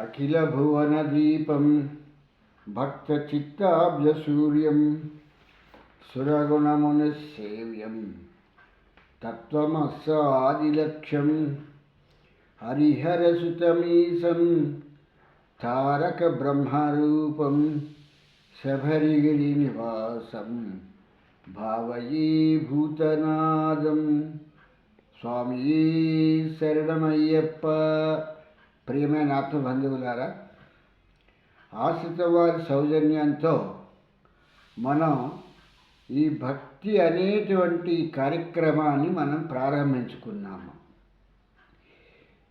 అఖిలభువనదీపం భక్తచిత్తాబ్జసూర్యం సురగుణమునిసేవ్యం తత్వమస్సాదిలక్ష్యం హరిహరసుతమీశం తారక బ్రహ్మరూపం శబరిగిరినివాసం భావయే భూతనాదం. స్వామి శరణమయ్యప్ప. ప్రియమైన ఆత్మబంధువులారా, ఆశ్రిత వారి సౌజన్యంతో మనం ఈ భక్తి అనేటువంటి కార్యక్రమాన్ని మనం ప్రారంభించుకున్నాము.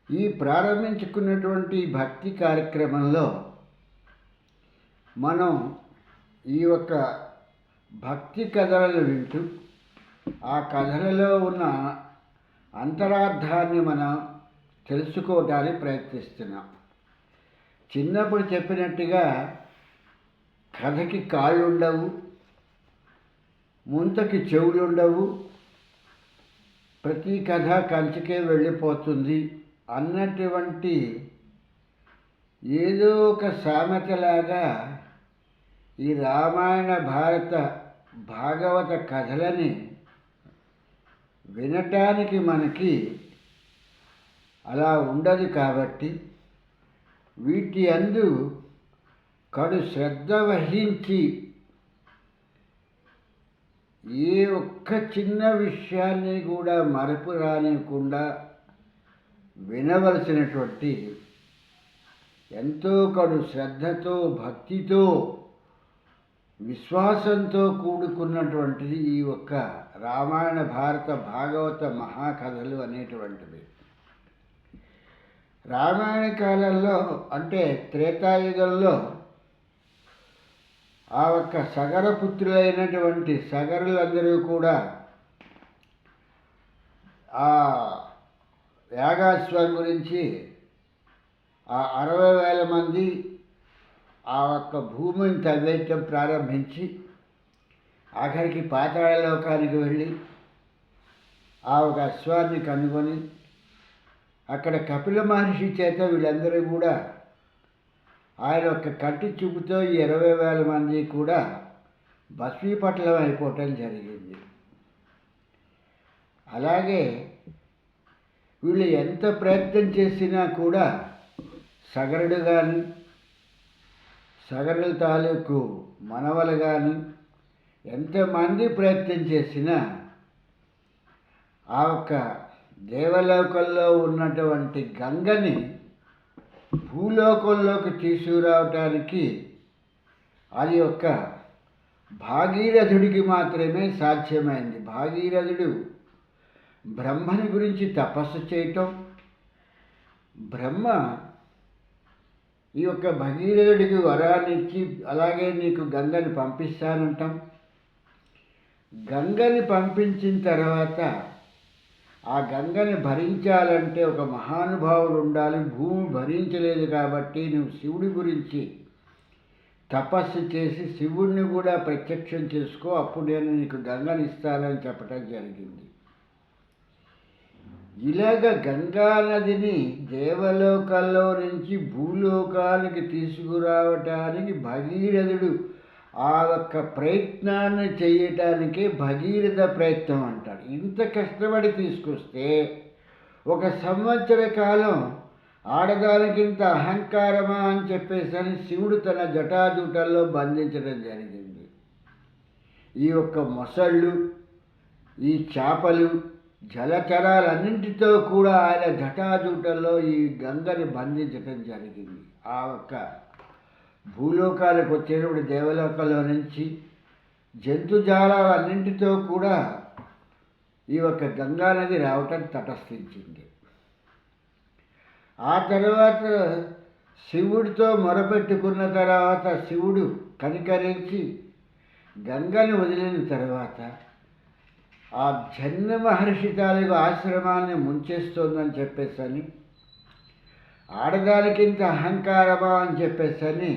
ఈ ప్రారంభించుకున్నటువంటి భక్తి కార్యక్రమంలో మనం ఈ యొక్క భక్తి కథలను వింటూ ఆ కథలలో ఉన్న అంతరార్థాన్ని మనం తెలుసుకోవడానికి ప్రయత్నిస్తున్నాం. చిన్నప్పుడు చెప్పినట్టుగా కథకి కాళ్ళు ఉండవు, ముంతకి చెవులు ఉండవు, ప్రతి కథ కంచికే వెళ్ళిపోతుంది అన్నటువంటి ఏదో ఒక సామెతలాగా ఈ రామాయణ భాగవత కథలని వినటానికి మనకి అలా ఉండదు. కాబట్టి వీటి అందు కడు శ్రద్ధ వహించి ఏ ఒక్క చిన్న విషయాన్ని కూడా మరపు రానివ్వకుండా వినవలసినటువంటి ఎంతో కడు శ్రద్ధతో, భక్తితో, విశ్వాసంతో కూడుకున్నటువంటిది ఈ ఒక్క రామాయణ భాగవత మహాకథలు అనేటువంటివి. రామాయణ కాలంలో అంటే త్రేతాయుగంలో ఆ ఒక్క సగరపుత్రులైనటువంటి సగరులందరూ కూడా ఆ యాగాశ్వం గురించి ఆ 60,000 మంది ఆ ఒక్క భూమిని తవ్వేయటం ప్రారంభించి ఆఖరికి పాతాళలోకానికి వెళ్ళి ఆ ఒక అశ్వాన్ని కనుగొని అక్కడ కపిల మహర్షి చేత వీళ్ళందరూ కూడా ఆయన యొక్క కంటి చూపుతో ఈ 20,000 మంది కూడా భస్మీపటలం అయిపోవటం జరిగింది. అలాగే వీళ్ళు ఎంత ప్రయత్నం చేసినా కూడా సగరుడు కానీ, సగరుల తాలూకు మనవలు కానీ ఎంతమంది ప్రయత్నం చేసినా ఆ ఒక్క దేవలోకంలో ఉన్నటువంటి గంగని భూలోకంలోకి తీసుకురావటానికి అది ఒక్క భాగీరథుడికి మాత్రమే సాధ్యమైంది. భాగీరథుడు బ్రహ్మని గురించి తపస్సు చేయటం, బ్రహ్మ ఈ యొక్క భగీరథుడికి వరాన్ని ఇచ్చి అలాగే నీకు గంగని పంపిస్తానంటాం. గంగని పంపించిన తర్వాత ఆ గంగని భరించాలంటే ఒక మహానుభావుడు ఉండాలి. భూమి భరించలేదు కాబట్టి నువ్వు శివుడి గురించి తపస్సు చేసి శివుడిని కూడా ప్రత్యక్షం చేసుకో, అప్పుడు నేను నీకు గంగని ఇస్తానని చెప్పటం జరిగింది. ఇలాగ గంగా నదిని దేవలోకాల్లో నుంచి భూలోకానికి తీసుకురావటానికి భగీరథుడు ఆ ఒక్క ప్రయత్నాన్ని చేయటానికే భగీరథ ప్రయత్నం అంటాడు. ఇంత కష్టపడి తీసుకొస్తే 1 సంవత్సర కాలం ఆడదానికి ఇంత అహంకారమా అని చెప్పేసి శివుడు తన జటాజూటల్లో బంధించడం జరిగింది. ఈ యొక్క మొసళ్ళు, ఈ చేపలు, జలచరాలన్నింటితో కూడా ఆయన జటాజూటల్లో ఈ గంగని బంధించడం జరిగింది. ఆ ఒక్క భూలోకాలకు వచ్చేటప్పుడు దేవలోకంలో నుంచి జంతుజాలాలన్నింటితో కూడా ఈ యొక్క గంగానది రావటం తటస్థించింది. ఆ తర్వాత శివుడితో మొరపెట్టుకున్న తర్వాత శివుడు కనికరించి గంగని వదిలిన తర్వాత ఆ జన్మ మహర్షి తాలూకు ఆశ్రమాన్ని ముంచేస్తోందని చెప్పేసని, ఆడదానికి ఇంత అహంకారమా అని చెప్పేసని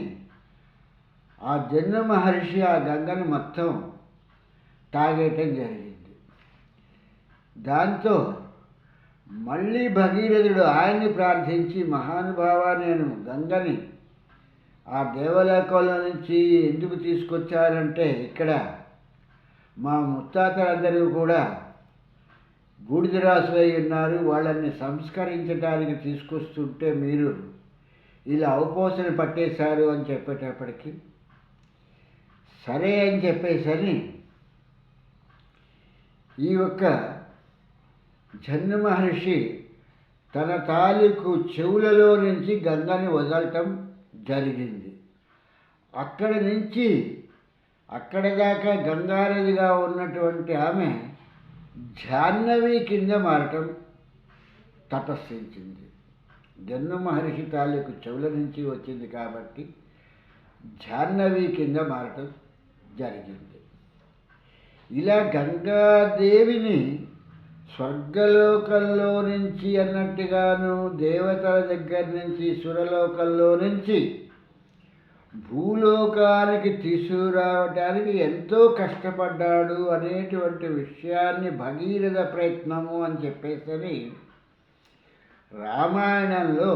ఆ జన్మ మహర్షి ఆ గంగను మొత్తం తాగేయటం జరిగింది. దాంతో మళ్ళీ భగీరథుడు ఆయన్ని ప్రార్థించి, మహానుభావ, నేను గంగని ఆ దేవలోకంలో నుంచి ఎందుకు తీసుకొచ్చారంటే, ఇక్కడ మా ముత్తాతలందరూ కూడా బూడిదరాసులై ఉన్నారు, వాళ్ళని సంస్కరించడానికి తీసుకొస్తుంటే మీరు ఇలా అవపోసన పట్టేశారు అని చెప్పేటప్పటికి, సరే అని చెప్పేసని ఈ యొక్క జన్మ మహర్షి తన తాలూకు చెవులలో నుంచి గంగని వదలటం జరిగింది. అక్కడి నుంచి అక్కడ దాకా గంగానదిగా ఉన్నటువంటి ఆమె జాహ్నవి కింద మారటం తటస్థించింది. జన్మ మహర్షి తాలూకు చెవుల నుంచి వచ్చింది కాబట్టి జాహ్నవి కింద మారటం జరిగింది. ఇలా గంగాదేవిని స్వర్గలోకంలో నుంచి అన్నట్టుగాను, దేవతల దగ్గర నుంచి, సురలోకంలో నుంచి భూలోకానికి తీసుకురావటానికి ఎంతో కష్టపడ్డాడు అనేటువంటి విషయాన్ని భగీరథ ప్రయత్నము అని చెప్పేసి రామాయణంలో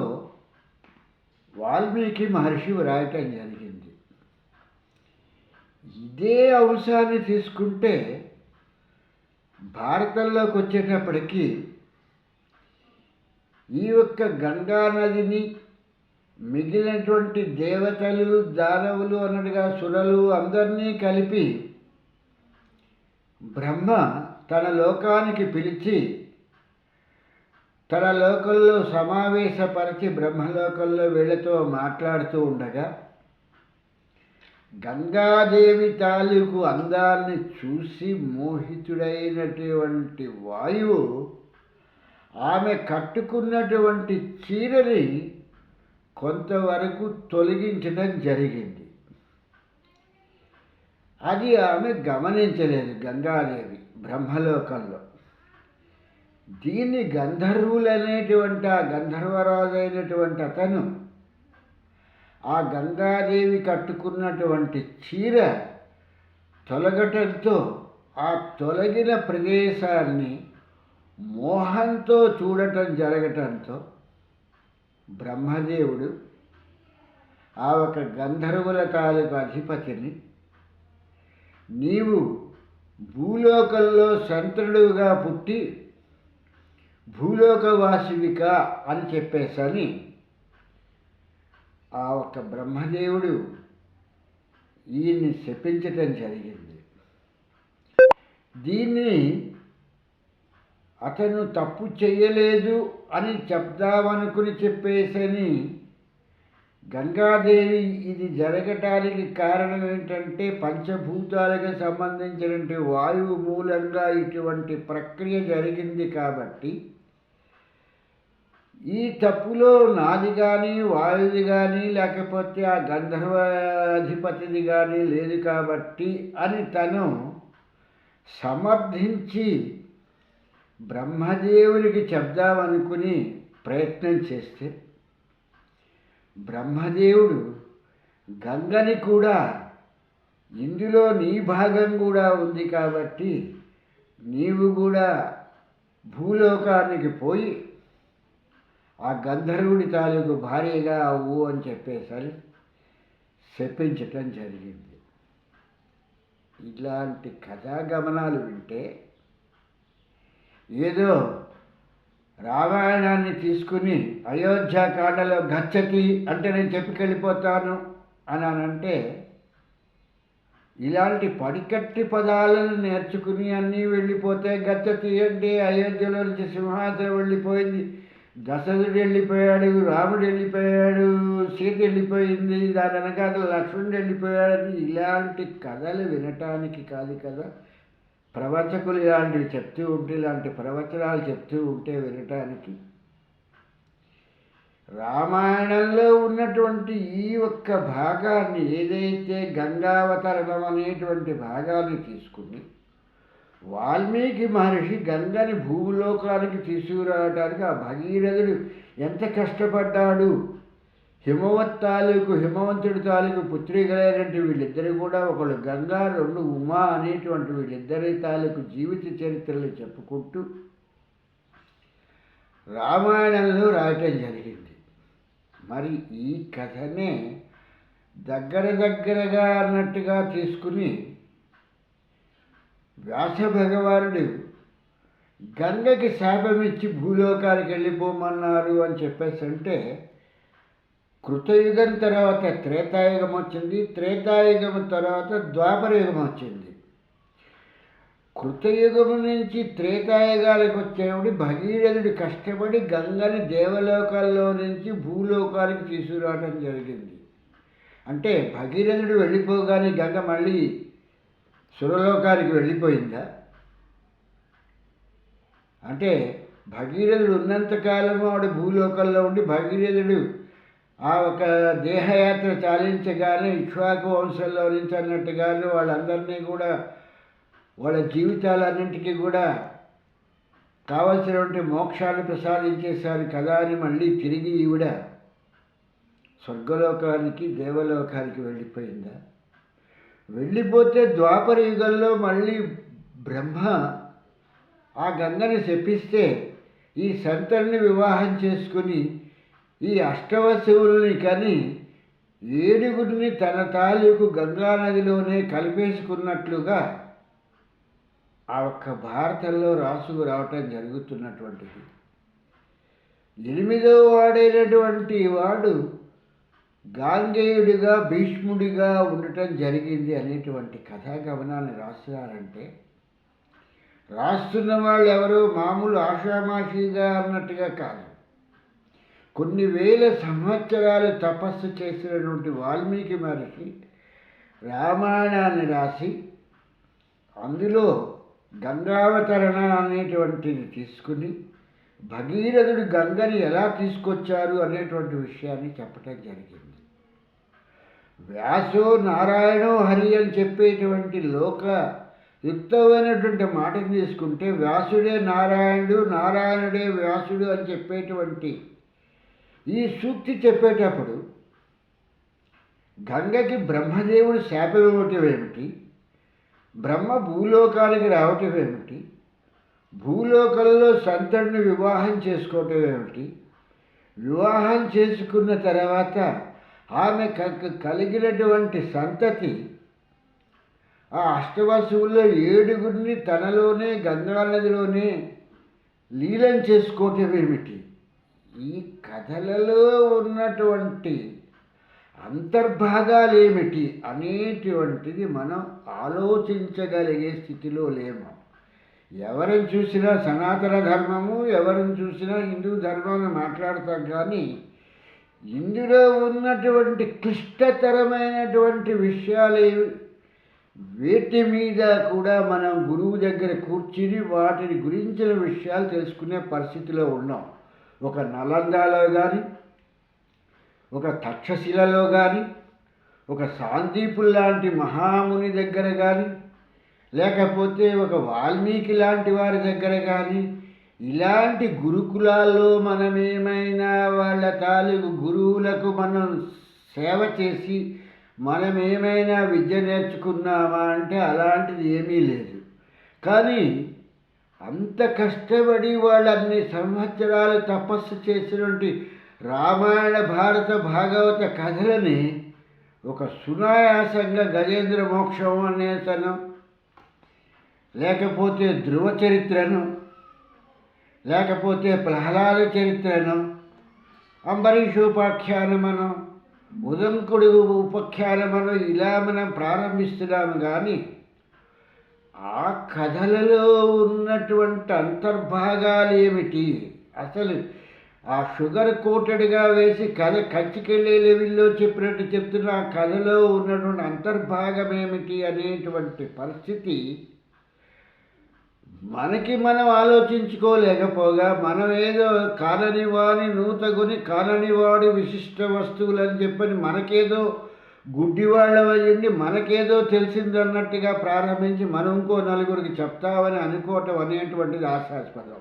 వాల్మీకి మహర్షి వ్రాయటం జరిగింది. ఇదే అంశాన్ని తీసుకుంటే భారతంలోకి వచ్చేటప్పటికి ఈ యొక్క గంగా నదిని మిగిలినటువంటి దేవతలు, దానవులు అన్నట్టుగా సురలు అందరినీ కలిపి బ్రహ్మ తన లోకానికి పిలిచి తన లోకంలో సమావేశపరిచి బ్రహ్మలోకంలో వీళ్ళతో మాట్లాడుతూ ఉండగా, గంగాదేవి తాలూకు అందాన్ని చూసి మోహితుడైనటువంటి వాయువు ఆమె కట్టుకున్నటువంటి చీరని కొంతవరకు తొలగించడం జరిగింది. అది ఆమె గమనించలేదు గంగాదేవి బ్రహ్మలోకంలో. దీన్ని గంధర్వులనేటువంటి ఆ గంధర్వరాజు అయినటువంటి అతను ఆ గంగాదేవి కట్టుకున్నటువంటి చీర తొలగటంతో ఆ తొలగిన ప్రదేశాన్ని మోహంతో చూడటం జరగటంతో బ్రహ్మదేవుడు ఆ ఒక గంధర్వుల తాలూకు అధిపతిని, నీవు భూలోకంలో సంతరుడుగా పుట్టి భూలోకవాసివిక అని చెప్పేసని ఆ ఒక్క బ్రహ్మదేవుడు ఈయన్ని శపించటం జరిగింది. దీన్ని అతను తప్పు చెయ్యలేదు అని చెప్దామనుకుని చెప్పేసని గంగాదేవి ఇది జరగటానికి కారణం ఏంటంటే పంచభూతాలకు సంబంధించినటువంటి వాయువు మూలంగా ఇటువంటి ప్రక్రియ జరిగింది కాబట్టి ఈ తప్పులో నాది కానీ, వాయుది కానీ, లేకపోతే ఆ గంధర్వాధిపతిది కానీ లేదు కాబట్టి అని తను సమర్థించి బ్రహ్మదేవునికి చెప్దామనుకుని ప్రయత్నం చేస్తే, బ్రహ్మదేవుడు గంగని కూడా ఇందులో నీ భాగం కూడా ఉంది కాబట్టి నీవు కూడా భూలోకానికి పోయి ఆ గంధర్వుడి తాలూకు భార్యగా అవ్వు అని చెప్పేసరి శపించటం జరిగింది. ఇలాంటి కథాగమనాలు వింటే ఏదో రామాయణాన్ని తీసుకుని అయోధ్యాకాండలో గచ్చతి అంటే నేను చెప్పుకెళ్ళిపోతాను అని అంటే, ఇలాంటి పడికట్టి పదాలను నేర్చుకుని అన్నీ వెళ్ళిపోతే గచ్చతి అంటే అయోధ్యలో నుంచి సింహాసనం వెళ్ళిపోయింది, దశరథుడు వెళ్ళిపోయాడు, రాముడు వెళ్ళిపోయాడు, సీత వెళ్ళిపోయింది, దాని వెనకాల లక్ష్మణుడు వెళ్ళిపోయాడని ఇలాంటి కథలు వినటానికి కాదు కదా ప్రవచకులు ఇలాంటివి చెప్తూ ఉంటే, ఇలాంటి ప్రవచనాలు చెప్తూ ఉంటే వినటానికి. రామాయణంలో ఉన్నటువంటి ఈ ఒక్క భాగాన్ని, ఏదైతే గంగావతరణం అనేటువంటి భాగాన్ని తీసుకుని వాల్మీకి మహర్షి గంగని భూలోకానికి తీసుకురావడానికి ఆ భగీరథుడు ఎంత కష్టపడ్డాడు. హిమవంతుడి తాలూకు పుత్రికలైనటువంటి వీళ్ళిద్దరు కూడా, ఒకళ్ళు గంగా, రెండు ఉమా అనేటువంటి వీళ్ళిద్దరి తాలూకు జీవిత చరిత్రలు చెప్పుకుంటూ రామాయణంలో రాయటం జరిగింది. మరి ఈ కథనే దగ్గరగా అన్నట్టుగా తీసుకుని వ్యాస భగవానుడు గంగకి శాపమిచ్చి భూలోకానికి వెళ్ళిపోమన్నారు అని చెప్పేసి అంటే, కృతయుగం తర్వాత త్రేతాయుగం వచ్చింది, త్రేతాయుగం తర్వాత ద్వాపరయుగం వచ్చింది. కృతయుగం నుంచి త్రేతాయుగాలకు వచ్చేవాడు భగీరథుడు కష్టపడి గంగని దేవలోకాల్లో నుంచి భూలోకానికి తీసుకురావడం జరిగింది. అంటే భగీరథుడు వెళ్ళిపోగానే గంగ మళ్ళీ సురలోకానికి వెళ్ళిపోయిందా? అంటే భగీరథుడు ఉన్నంతకాలము ఆవిడ భూలోకంలో ఉండి భగీరథుడు ఆ ఒక దేహయాత్ర చాలించగానే ఇక్ష్వాకు వంశంలో నుంచి అన్నట్టుగాను వాళ్ళందరినీ కూడా వాళ్ళ జీవితాలన్నింటికీ కూడా కావలసినటువంటి మోక్షాన్ని ప్రసాదించేశారు కదా అని మళ్ళీ తిరిగి ఈవిడ స్వర్గలోకానికి దేవలోకానికి వెళ్ళిపోయిందా? వెళ్ళిపోతే ద్వాపర యుగంలో మళ్ళీ బ్రహ్మ ఆ గంగని శపిస్తే ఈ సంతల్ని వివాహం చేసుకుని ఈ అష్టవశువుల్ని కని 7 తన తాలూకు గంగానదిలోనే కలిపేసుకున్నట్లుగా ఆ ఒక్క భారతంలో రాసుకు రావటం జరుగుతున్నటువంటిది. 8వ వాడైనటువంటి వాడు గాంగేయుడిగా భీష్ముడిగా ఉండటం జరిగింది అనేటువంటి కథాగమనాన్ని రాస్తున్నారంటే, రాస్తున్న వాళ్ళు ఎవరో మామూలు ఆషామాషిగా అన్నట్టుగా కాదు. కొన్ని వేల సంవత్సరాలు తపస్సు చేసినటువంటి వాల్మీకి మహర్షి రామాయణాన్ని రాసి అందులో గంగావతరణ అనేటువంటిది తీసుకుని భగీరథుడు గంగని ఎలా తీసుకొచ్చారు అనేటువంటి విషయాన్ని చెప్పటం జరిగింది. వ్యాసో నారాయణో హరి అని చెప్పేటువంటి యుక్తమైనటువంటి మాటను తీసుకుంటే వ్యాసుడే నారాయణుడు, నారాయణుడే వ్యాసుడు అని చెప్పేటువంటి ఈ సూక్తి చెప్పేటప్పుడు గంగకి బ్రహ్మదేవుడు శాపం ఇవ్వటం ఏమిటి, బ్రహ్మ భూలోకానికి రావటం ఏమిటి, భూలోకంలో సంతడిని వివాహం చేసుకోవటం ఏమిటి, వివాహం చేసుకున్న తర్వాత ఆమె కలిగినటువంటి సంతతి ఆ అష్టవసువుల్లో 7 తనలోనే గంగానదిలోనే లీలం చేసుకోవటం ఏమిటి, ఈ కథలలో ఉన్నటువంటి అంతర్భాగాలు ఏమిటి అనేటువంటిది మనం ఆలోచించగలిగే స్థితిలో లేము. ఎవరిని చూసినా సనాతన ధర్మము, ఎవరిని చూసినా హిందూ ధర్మాన్ని మాట్లాడతాం, కానీ ఇందులో ఉన్నటువంటి క్లిష్టతరమైనటువంటి విషయాలు వేటి మీద కూడా మనం గురువు దగ్గర కూర్చుని వాటిని గురించిన విషయాలు తెలుసుకునే పరిస్థితిలో ఉన్నాం. ఒక నలందాలో కానీ, ఒక తక్షశిలలో కానీ, ఒక సాందీపుల్ లాంటి మహాముని దగ్గర కానీ, లేకపోతే ఒక వాల్మీకి లాంటి వారి దగ్గర కానీ, ఇలాంటి గురుకులాల్లో మనమేమైనా వాళ్ళ తాలూకు గురువులకు మనం సేవ చేసి మనమేమైనా విద్య నేర్చుకున్నామా అంటే అలాంటిది ఏమీ లేదు. కానీ అంత కష్టపడి వాళ్ళు అన్ని సంవత్సరాలు తపస్సు చేసినటువంటి రామాయణ భారత భాగవత కథలని ఒక సునాయాసంగా గజేంద్ర మోక్షం అనేతను, లేకపోతే ధ్రువ చరిత్రను, లేకపోతే ప్రహ్లాద చరిత్రను, అంబరీషోపాఖ్యానమను, ఉదంకుడి ఉపాఖ్యానమను ఇలా మనం ప్రారంభిస్తున్నాము. కానీ ఆ కథలలో ఉన్నటువంటి అంతర్భాగాలు ఏమిటి, అసలు ఆ షుగర్ కోటెడ్గా వేసి కథ కంచికెళ్ళే లెవెల్లో చెప్పినట్టు చెప్తున్న ఆ కథలో ఉన్నటువంటి అంతర్భాగం ఏమిటి అనేటువంటి పరిస్థితి మనకి మనం ఆలోచించుకోలేకపోగా, మనం ఏదో కాలనివాని నూతగుని కాలనివాడి విశిష్ట వస్తువులని చెప్పని మనకేదో గుడ్డివాళ్ళమయ్యండి మనకేదో తెలిసిందన్నట్టుగా ప్రారంభించి మనం ఇంకో నలుగురికి చెప్తామని అనుకోవటం అనేటువంటిది ఆశాస్పదం.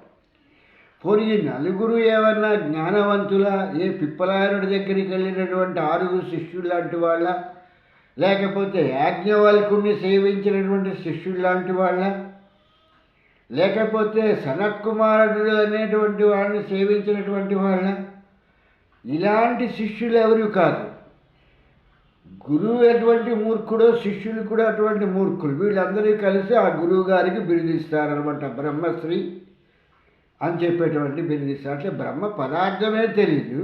పోనీ ఈ నలుగురు ఏమన్నా జ్ఞానవంతుల, ఏ పిప్పలాయనుడి దగ్గరికి వెళ్ళినటువంటి 6 శిష్యులు లాంటి వాళ్ళ, లేకపోతే యాజ్ఞవల్కుణ్ణి సేవించినటువంటి శిష్యులు లాంటి వాళ్ళ, లేకపోతే సనత్కుమారుడు అనేటువంటి వాడిని సేవించినటువంటి వాళ్ళ? ఇలాంటి శిష్యులు ఎవరు కాదు. గురువు ఎటువంటి మూర్ఖుడో శిష్యులు కూడా అటువంటి మూర్ఖులు. వీళ్ళందరూ కలిసి ఆ గురువు గారికి బిరుదిస్తారనమాట. బ్రహ్మశ్రీ అని చెప్పేటువంటి బిరుదిస్తారు. అంటే బ్రహ్మ పదార్థమే తెలీదు,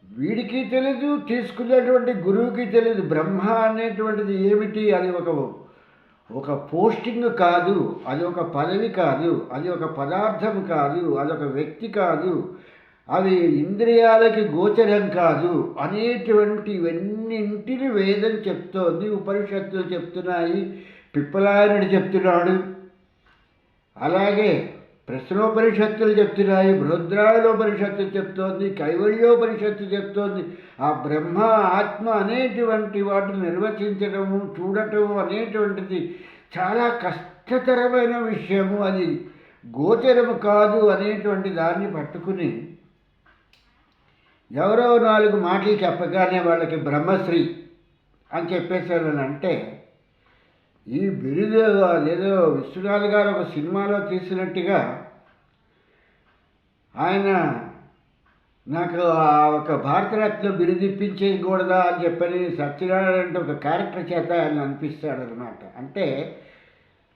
వీడికి తెలీదు, తీసుకునేటువంటి గురువుకి తెలీదు. బ్రహ్మ అనేటువంటిది ఏమిటి? అది ఒక పోస్టింగ్ కాదు, అది ఒక పదవి కాదు, అది ఒక పదార్థం కాదు, అదొక వ్యక్తి కాదు, అది ఇంద్రియాలకి గోచరం కాదు అనేటువంటివన్నింటిని వేదం చెప్తోంది, ఉపనిషత్తులు చెప్తున్నాయి, పిప్పలాయనుడు చెప్తున్నాడు. అలాగే ప్రశ్నోపనిషత్తులు చెప్తున్నాయి, బృహద్రాయణోపనిషత్తు చెప్తోంది, కైవల్యోపనిషత్తు చెప్తోంది. ఆ బ్రహ్మ ఆత్మ అనేటువంటి వాటిని నిర్వచించడము, చూడటము అనేటువంటిది చాలా కష్టతరమైన విషయము. అది గోచరము కాదు అనేటువంటి దాన్ని పట్టుకుని ఎవరో 4 మాటలు చెప్పగానే వాళ్ళకి బ్రహ్మశ్రీ అని చెప్పేశారని అంటే, ఈ బిరుదు అదేదో విశ్వనాథ్ గారు ఒక సినిమాలో తీసినట్టుగా ఆయన నాకు ఒక భారతరత్న బిరుదు ఇప్పించేయకూడదా అని చెప్పని సత్యనారాయణ అంటే ఒక క్యారెక్టర్ చేత ఆయన అనిపిస్తాడనమాట. అంటే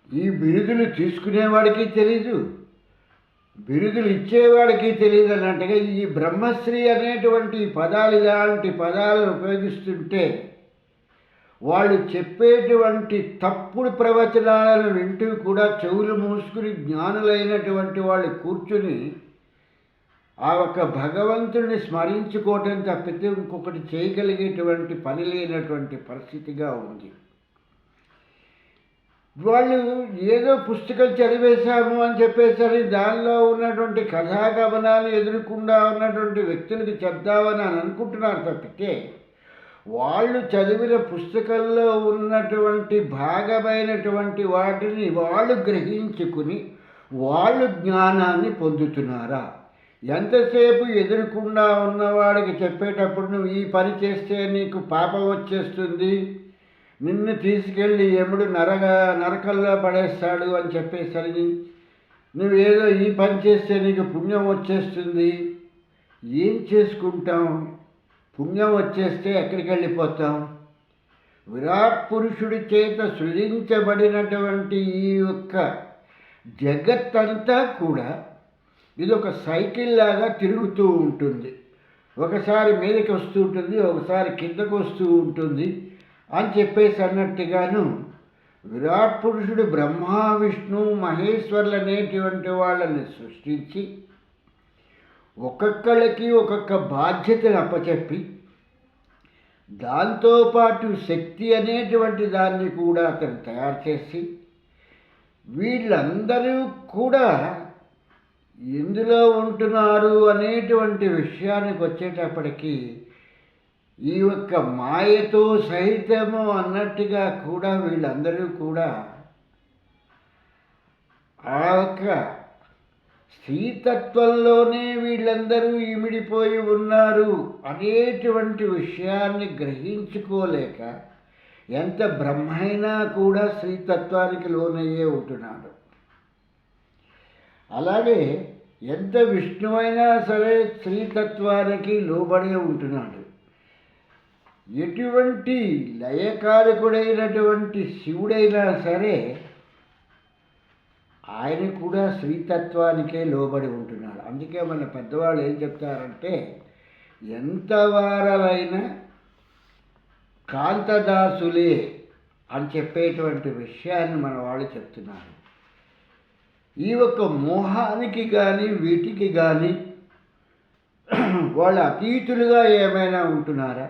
ఈ బిరుదులు తీసుకునేవాడికి తెలీదు, బిరుదులు ఇచ్చేవాడికి తెలియదు అన్నట్టుగా ఈ బ్రహ్మశ్రీ అనేటువంటి పదాలు, ఇలాంటి పదాలను ఉపయోగిస్తుంటే వాళ్ళు చెప్పేటువంటి తప్పుడు ప్రవచనాలను వింటూ కూడా చెవులు మూసుకుని జ్ఞానులైనటువంటి వాళ్ళు కూర్చుని ఆ ఒక్క భగవంతుడిని స్మరించుకోవటం తప్పితే ఇంకొకటి చేయగలిగేటువంటి పని లేనటువంటి పరిస్థితిగా ఉంది. వాళ్ళు ఏదో పుస్తకం చదివేశాము అని చెప్పేసరి దానిలో ఉన్నటువంటి కథాగమనాలు ఎదురకుండా ఉన్నటువంటి వ్యక్తులకి చెప్దామని అనుకుంటున్నారు తప్పితే, వాళ్ళు చదివిన పుస్తకంలో ఉన్నటువంటి భాగమైనటువంటి వాటిని వాళ్ళు గ్రహించుకుని వాళ్ళు జ్ఞానాన్ని పొందుతున్నారా? ఎంతసేపు ఎదురకుండా ఉన్నవాడికి చెప్పేటప్పుడు నువ్వు ఈ పని చేస్తే నీకు పాపం వచ్చేస్తుంది, నిన్ను తీసుకెళ్ళి యముడు నరకల్లో పడేస్తాడు అని చెప్పేసరికి నువ్వేదో ఈ పని చేస్తే నీకు పుణ్యం వచ్చేస్తుంది. ఏం చేసుకుంటాం? పుణ్యం వచ్చేస్తే ఎక్కడికి వెళ్ళిపోతాం? విరాట్ పురుషుడి చేత సృజించబడినటువంటి ఈ యొక్క జగత్తంతా కూడా ఇది ఒక సైకిల్ లాగా తిరుగుతూ ఉంటుంది. ఒకసారి మీదకి వస్తూ ఉంటుంది, ఒకసారి కిందకు వస్తూ ఉంటుంది అని చెప్పేసి అన్నట్టుగాను విరాట్ పురుషుడు బ్రహ్మ విష్ణు మహేశ్వర్లు అనేటువంటి వాళ్ళని సృష్టించి ఒక్కొక్కళ్ళకి ఒక్కొక్క బాధ్యతను అప్పచెప్పి దాంతోపాటు శక్తి అనేటువంటి దాన్ని కూడా అతను తయారు చేసి వీళ్ళందరూ కూడా ఎందులో ఉంటున్నారు అనేటువంటి విషయానికి వచ్చేటప్పటికీ ఈ యొక్క మాయతో సహితము అన్నట్టుగా కూడా వీళ్ళందరూ కూడా ఆ యొక్క స్త్రీతత్వంలోనే వీళ్ళందరూ ఇమిడిపోయి ఉన్నారు అనేటువంటి విషయాన్ని గ్రహించుకోలేక ఎంత బ్రహ్మైనా కూడా స్త్రీతత్వానికి లోనయ్యే ఉంటున్నాడు. అలాగే ఎంత విష్ణువైనా సరే స్త్రీతత్వానికి లోబడే ఉంటున్నాడు. ఎటువంటి లయకారకుడైనటువంటి శివుడైనా సరే ఆయన కూడా శ్రీతత్వానికే లోబడి ఉంటున్నాడు. అందుకే మన పెద్దవాళ్ళు ఏం చెప్తారంటే, ఎంత వారలైనా కాంతదాసులే అని చెప్పేటువంటి విషయాన్ని మన వాళ్ళు చెప్తున్నారు. ఈ ఒక్క మోహానికి కానీ వీటికి కానీ వాళ్ళు అతీతులుగా ఏమైనా ఉంటున్నారా?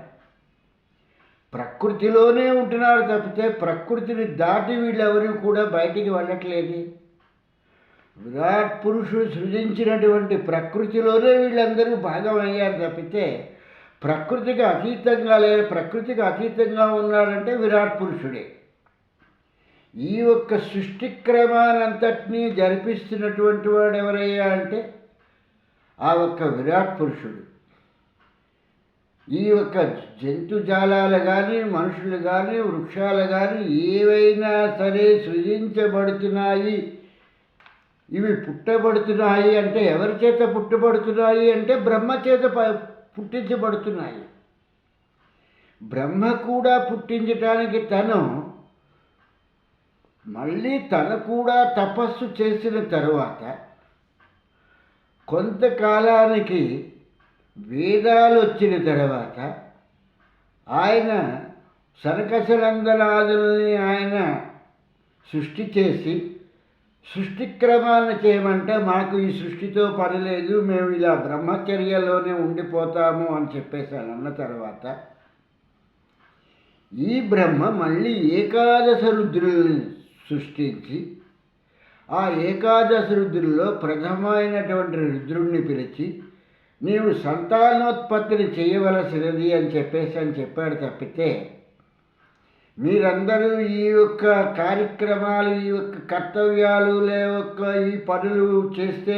ప్రకృతిలోనే ఉంటున్నారు తప్పితే ప్రకృతిని దాటి వీళ్ళెవరూ కూడా బయటికి వెళ్ళట్లేదు. విరాట్ పురుషుడు సృజించినటువంటి ప్రకృతిలోనే వీళ్ళందరూ భాగమయ్యారు తప్పితే ప్రకృతికి అతీతంగా ఉన్నాడంటే విరాట్ పురుషుడే. ఈ ఒక్క సృష్టి క్రమానంతటినీ జరిపిస్తున్నటువంటి వాడు ఎవరయ్యా అంటే ఆ ఒక్క విరాట్ పురుషుడు. ఈ యొక్క జంతుజాలాలు కానీ మనుషులు కానీ వృక్షాలు కానీ ఏవైనా సరే సృజించబడుతున్నాయి ఇవి పుట్టబడుతున్నాయి అంటే ఎవరి చేత పుట్టబడుతున్నాయి అంటే బ్రహ్మ చేత పుట్టించబడుతున్నాయి. బ్రహ్మ కూడా పుట్టించటానికి మళ్ళీ తను కూడా తపస్సు చేసిన తరువాత కొంతకాలానికి వేదాలు వచ్చిన తర్వాత ఆయన సనకసనందనాదుల్ని ఆయన సృష్టి చేసి సృష్టి క్రమాన్ని చేయమంటే మాకు ఈ సృష్టితో పని లేదు, మేము ఇలా బ్రహ్మచర్యలోనే ఉండిపోతాము అని చెప్పేసాను అన్న తర్వాత ఈ బ్రహ్మ మళ్ళీ ఏకాదశ రుద్రుల్ని సృష్టించి ఆ ఏకాదశ రుద్రుల్లో ప్రథమైనటువంటి రుద్రుణ్ణి పిలిచి నీవు సంతానోత్పత్తిని చేయవలసినది అని చెప్పాడు తప్పితే మీరందరూ ఈ యొక్క కార్యక్రమాలు ఈ యొక్క కర్తవ్యాలు ఈ పనులు చేస్తే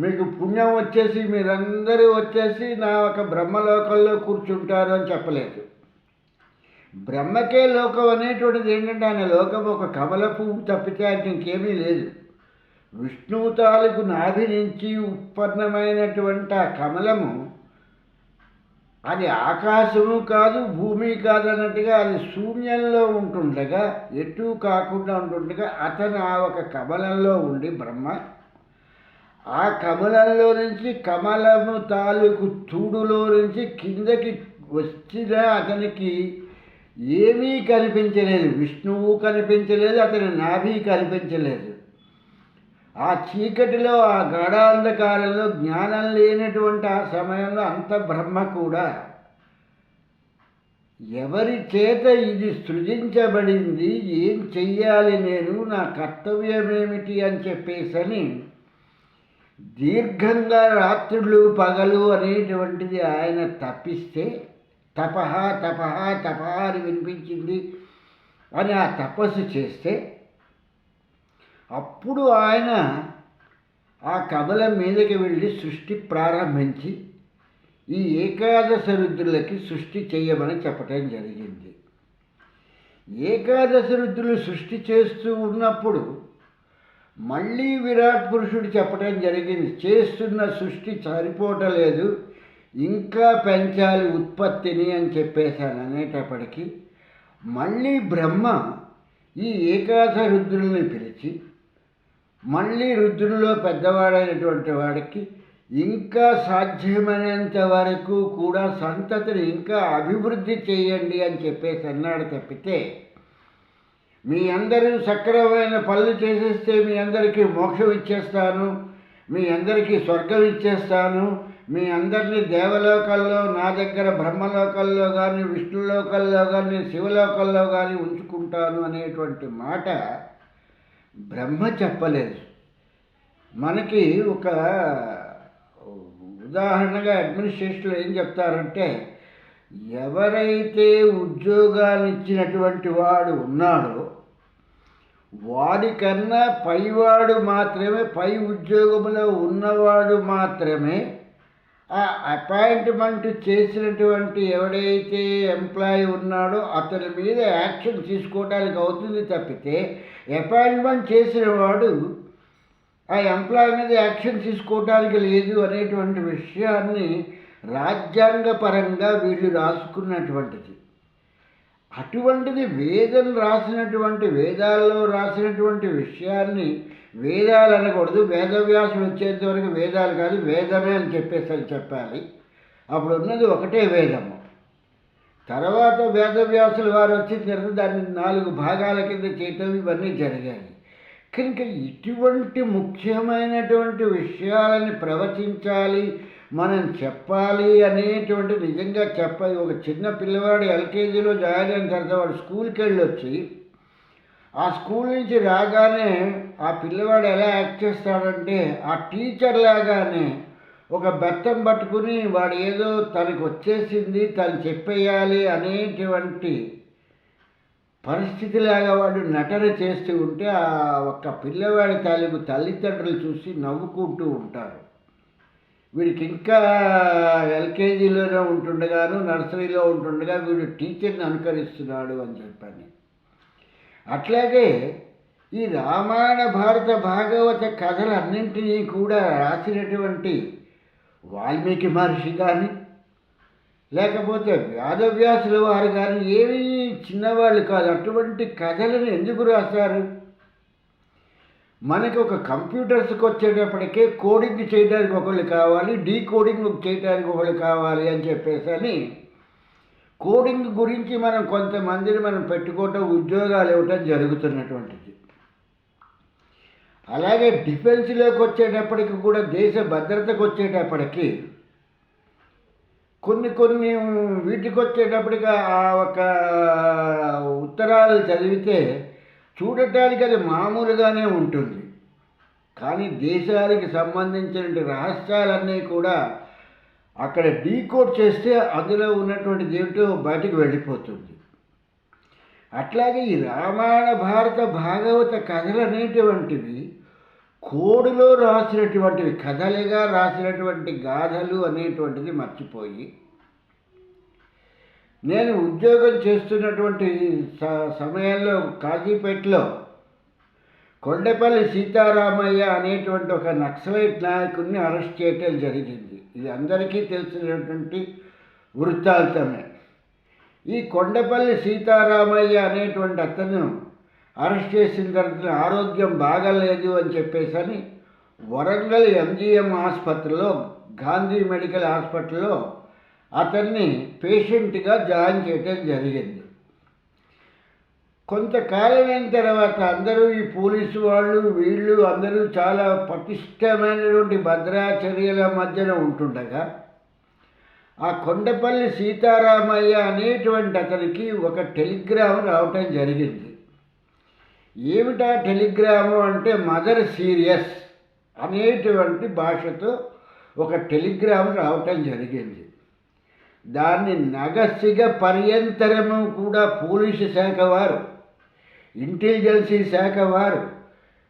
మీకు పుణ్యం వచ్చేసి మీరందరూ వచ్చేసి నా ఒక బ్రహ్మలోకంలో కూర్చుంటారు అని చెప్పలేదు. బ్రహ్మకే లోకం అనేటువంటిది ఏంటంటే ఆయన లోకం ఒక కమల పువ్వు తప్పితే ఆయనకి ఇంకేమీ లేదు. విష్ణువు తాలూకు నాభి నుంచి ఉత్పన్నమైనటువంటి ఆ కమలము అది ఆకాశము కాదు భూమి కాదు అన్నట్టుగా అది శూన్యంలో ఉంటుండగా ఎటు కాకుండా ఉంటుండగా అతను ఆ ఒక కమలంలో ఉండి బ్రహ్మ ఆ కమలంలో నుంచి కమలము తాలూకు తూడులో నుంచి కిందకి వచ్చిన అతనికి ఏమీ కనిపించలేదు. విష్ణువు కనిపించలేదు, అతని నాభి కనిపించలేదు. ఆ చీకటిలో ఆ గాఢాంధకారంలో జ్ఞానం లేనటువంటి ఆ సమయంలో అంత బ్రహ్మ కూడా ఎవరి చేత ఇది సృజించబడింది, ఏం చెయ్యాలి నేను, నా కర్తవ్యం ఏమిటి అని చెప్పేసని దీర్ఘంగా రాత్రులు పగలు అనేటువంటిది ఆయన తప్పిస్తే తపహ తపహ తపహ అని వినిపించింది అని ఆ తపస్సు చేస్తే అప్పుడు ఆయన ఆ కమలం మీదకి వెళ్ళి సృష్టి ప్రారంభించి ఈ ఏకాదశ రుద్రులకి సృష్టి చేయమని చెప్పటం జరిగింది. ఏకాదశ రుద్రులు సృష్టి చేస్తూ ఉన్నప్పుడు మళ్ళీ విరాట్ పురుషుడు చెప్పడం జరిగింది, చేస్తున్న సృష్టి సరిపోవటలేదు, ఇంకా పెంచాలి ఉత్పత్తిని అని చెప్పేశాను. అనేటప్పటికీ మళ్ళీ బ్రహ్మ ఈ ఏకాదశ రుద్రుల్ని పిలిచి మళ్ళీ రుద్రుల్లో పెద్దవాడైనటువంటి వాడికి ఇంకా సాధ్యమైనంత వరకు కూడా సంతతిని ఇంకా అభివృద్ధి చేయండి అని చెప్పేసి అన్నాడు తప్పితే మీ అందరూ సక్రమమైన పనులు చేసేస్తే మీ అందరికీ మోక్షం ఇచ్చేస్తాను, మీ అందరికీ స్వర్గం ఇచ్చేస్తాను, మీ అందరినీ దేవలోకల్లో నా దగ్గర బ్రహ్మలోకల్లో కానీ విష్ణులోకల్లో కానీ శివలోకల్లో కానీ ఉంచుకుంటాను అనేటువంటి మాట బ్రహ్మ చెప్పలేదు. మనకి ఒక ఉదాహరణగా అడ్మినిస్ట్రేషన్లో ఏం చెప్తారంటే ఎవరైతే ఉద్యోగాన్ని ఇచ్చినటువంటి వాడు ఉన్నాడో వాడికన్నా పైవాడు మాత్రమే, పై ఉద్యోగంలో ఉన్నవాడు మాత్రమే ఆ అపాయింట్మెంట్ చేసినటువంటి ఎవడైతే ఎంప్లాయీ ఉన్నాడో అతని మీద యాక్షన్ తీసుకోవడానికి అవుతుంది తప్పితే అపాయింట్మెంట్ చేసిన వాడు ఆ ఎంప్లాయీ మీద యాక్షన్ తీసుకోవడానికి లేదు అనేటువంటి విషయాన్ని రాజ్యాంగపరంగా వీళ్ళు రాసుకున్నటువంటిది. అటువంటిది వేదాల్లో రాసినటువంటి విషయాన్ని వేదాలు అనకూడదు, వేదవ్యాసులు వచ్చేంత వరకు వేదాలు కాదు వేదమే అని చెప్పాలి. అప్పుడు ఉన్నది ఒకటే వేదము. తర్వాత వేదవ్యాసుల వారు వచ్చిన తర్వాత దాన్ని 4 భాగాల కింద చేయటం ఇవన్నీ జరిగాయి. కనుక ఇటువంటి ముఖ్యమైనటువంటి విషయాలని ప్రవచించాలి, మనం చెప్పాలి అనేటువంటి నిజంగా చెప్పాలి. ఒక చిన్న పిల్లవాడు ఎల్కేజీలో జాయిన్ అయిన తర్వాత వాడు స్కూల్కి వెళ్ళొచ్చి ఆ స్కూల్ నుంచి రాగానే ఆ పిల్లవాడు ఎలా యాక్ట్ చేస్తాడంటే ఆ టీచర్ లాగానే ఒక బెత్తం పట్టుకుని వాడు ఏదో తనకు వచ్చేసింది తను చెప్పేయాలి అనేటువంటి పరిస్థితిలాగా వాడు నటన చేస్తూ ఉంటే ఆ ఒక్క పిల్లవాడి తాలూకు తల్లిదండ్రులు చూసి నవ్వుకుంటూ ఉంటారు. వీడికి ఇంకా ఎల్కేజీలోనే ఉంటుండగాను నర్సరీలో ఉంటుండగా వీడు టీచర్ని అనుకరిస్తున్నాడు అని చెప్పని. అట్లాగే ఈ రామాయణ భారత భాగవత కథలన్నింటినీ కూడా రాసినటువంటి వాల్మీకి మహర్షి కానీ, లేకపోతే వేదవ్యాసుల వారు కానీ ఏమీ చిన్నవాళ్ళు కాదు. అటువంటి కథలను ఎందుకు రాశారు? మనకి ఒక కంప్యూటర్స్కి వచ్చేటప్పటికే కోడింగ్ చేయడానికి ఒకళ్ళు కావాలి, డీకోడింగ్ చేయడానికి ఒకళ్ళు కావాలి అని చెప్పేసి కోడింగ్ గురించి మనం కొంతమందిని మనం పెట్టుకోవటం, ఉద్యోగాలు ఇవ్వటం జరుగుతున్నటువంటిది. అలాగే డిఫెన్స్లోకి వచ్చేటప్పటికి కూడా, దేశ భద్రతకు వచ్చేటప్పటికి కొన్ని వీటికి వచ్చేటప్పటికి ఆ ఒక ఉత్తరాలు చదివితే చూడటానికి అది మామూలుగానే ఉంటుంది, కానీ దేశానికి సంబంధించిన రహస్యాలన్నీ కూడా అక్కడ డీకోడ్ చేస్తే అందులో ఉన్నటువంటిది ఏమిటో బయటకు వెళ్ళిపోతుంది. అట్లాగే ఈ రామాయణ భారత భాగవత కథలు అనేటువంటివి కోడులో రాసినటువంటివి, కథలుగా రాసినటువంటి గాథలు అనేటువంటిది మర్చిపోయి, నేను ఉద్యోగం చేస్తున్నటువంటి సమయంలో కాజీపేటలో కొండపల్లి సీతారామయ్య అనేటువంటి ఒక నక్సలైట్ నాయకుడిని అరెస్ట్ చేయటం జరిగింది. ఇది అందరికీ తెలిసినటువంటి వృత్తాంతమే. ఈ కొండపల్లి సీతారామయ్య అనేటువంటి అతను అరెస్ట్ చేసిన తర్వాత ఆరోగ్యం బాగాలేదు అని చెప్పేసి వరంగల్ ఎంజిఎం ఆసుపత్రిలో, గాంధీ మెడికల్ హాస్పిటల్లో అతన్ని పేషెంట్గా జాయిన్ చేయటం జరిగింది. కొంతకాలం అయిన తర్వాత అందరూ ఈ పోలీసు వాళ్ళు వీళ్ళు అందరూ చాలా పటిష్టమైనటువంటి భద్రా చర్యల మధ్యన ఉంటుండగా, ఆ కొండపల్లి సీతారామయ్య అనేటువంటి అతనికి ఒక టెలిగ్రామ్ రావటం జరిగింది. ఏమిటా టెలిగ్రాము అంటే, మదర్ సీరియస్ అనేటువంటి భాషతో ఒక టెలిగ్రామ్ రావటం జరిగింది. దాన్ని నగసిగ పర్యంతరము కూడా పోలీసు శాఖ వారు, ఇంటెలిజెన్సీ శాఖ వారు,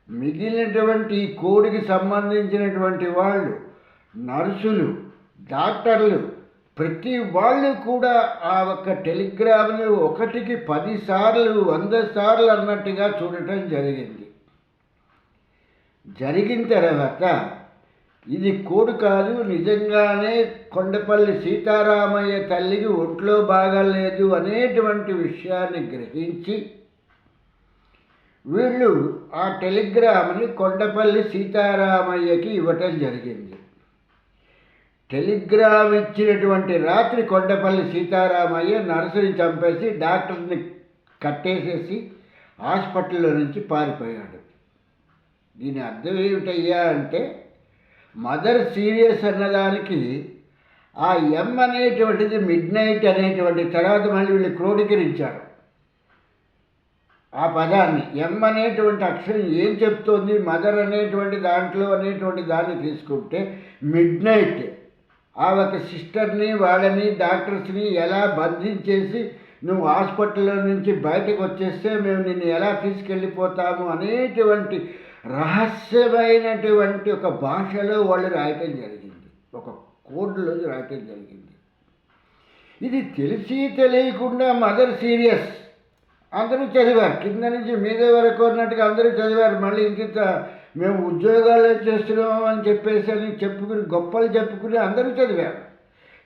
మిగిలినటువంటి కోడికి సంబంధించినటువంటి వాళ్ళు, నర్సులు, డాక్టర్లు, ప్రతి వాళ్ళు కూడా ఆ ఒక్క టెలిగ్రామ్ని 1కి 10 సార్లు 100 సార్లు అన్నట్టుగా చూడటం జరిగింది. జరిగిన తర్వాత ఇది కోడు కాదు, నిజంగానే కొండపల్లి సీతారామయ్య తల్లికి ఒంట్లో బాగాలేదు అనేటువంటి విషయాన్ని గ్రహించి వీళ్ళు ఆ టెలిగ్రామ్ని కొండపల్లి సీతారామయ్యకి ఇవ్వటం జరిగింది. టెలిగ్రామ్ ఇచ్చినటువంటి రాత్రి కొండపల్లి సీతారామయ్య నర్సుని చంపేసి డాక్టర్ని కట్టేసేసి హాస్పిటల్లో నుంచి పారిపోయాడు. దీని అర్థం ఏమిటయ్యా అంటే, మదర్ సీరియస్ అన్నదానికి ఆ ఎం అనేటువంటిది మిడ్ నైట్ అనేటువంటి, తర్వాత మళ్ళీ వీళ్ళు క్రోడీకరించారు ఆ పదాన్ని. ఎం అనేటువంటి అక్షరం ఏం చెప్తోంది, మదర్ అనేటువంటి దాంట్లో అనేటువంటి దాన్ని తీసుకుంటే మిడ్ నైట్ ఆ ఒక సిస్టర్ని వాళ్ళని డాక్టర్స్ని ఎలా బంధించేసి నువ్వు హాస్పిటల్లో నుంచి బయటకు వచ్చేస్తే మేము నిన్ను ఎలా తీసుకెళ్ళిపోతాము అనేటువంటి రహస్యమైనటువంటి ఒక భాషలో వాళ్ళు రాయటం జరిగింది, ఒక కోడ్లో రాయటం జరిగింది. ఇది తెలిసి తెలియకుండా మదర్ సీరియస్ అందరూ చదివారు, కింద నుంచి మీద వరకు అన్నట్టుగా అందరూ చదివారు. మళ్ళీ ఇంత మేము ఉద్యోగాలు చేస్తున్నాం అని చెప్పుకుని గొప్పలు చెప్పుకుని అందరూ చదివారు.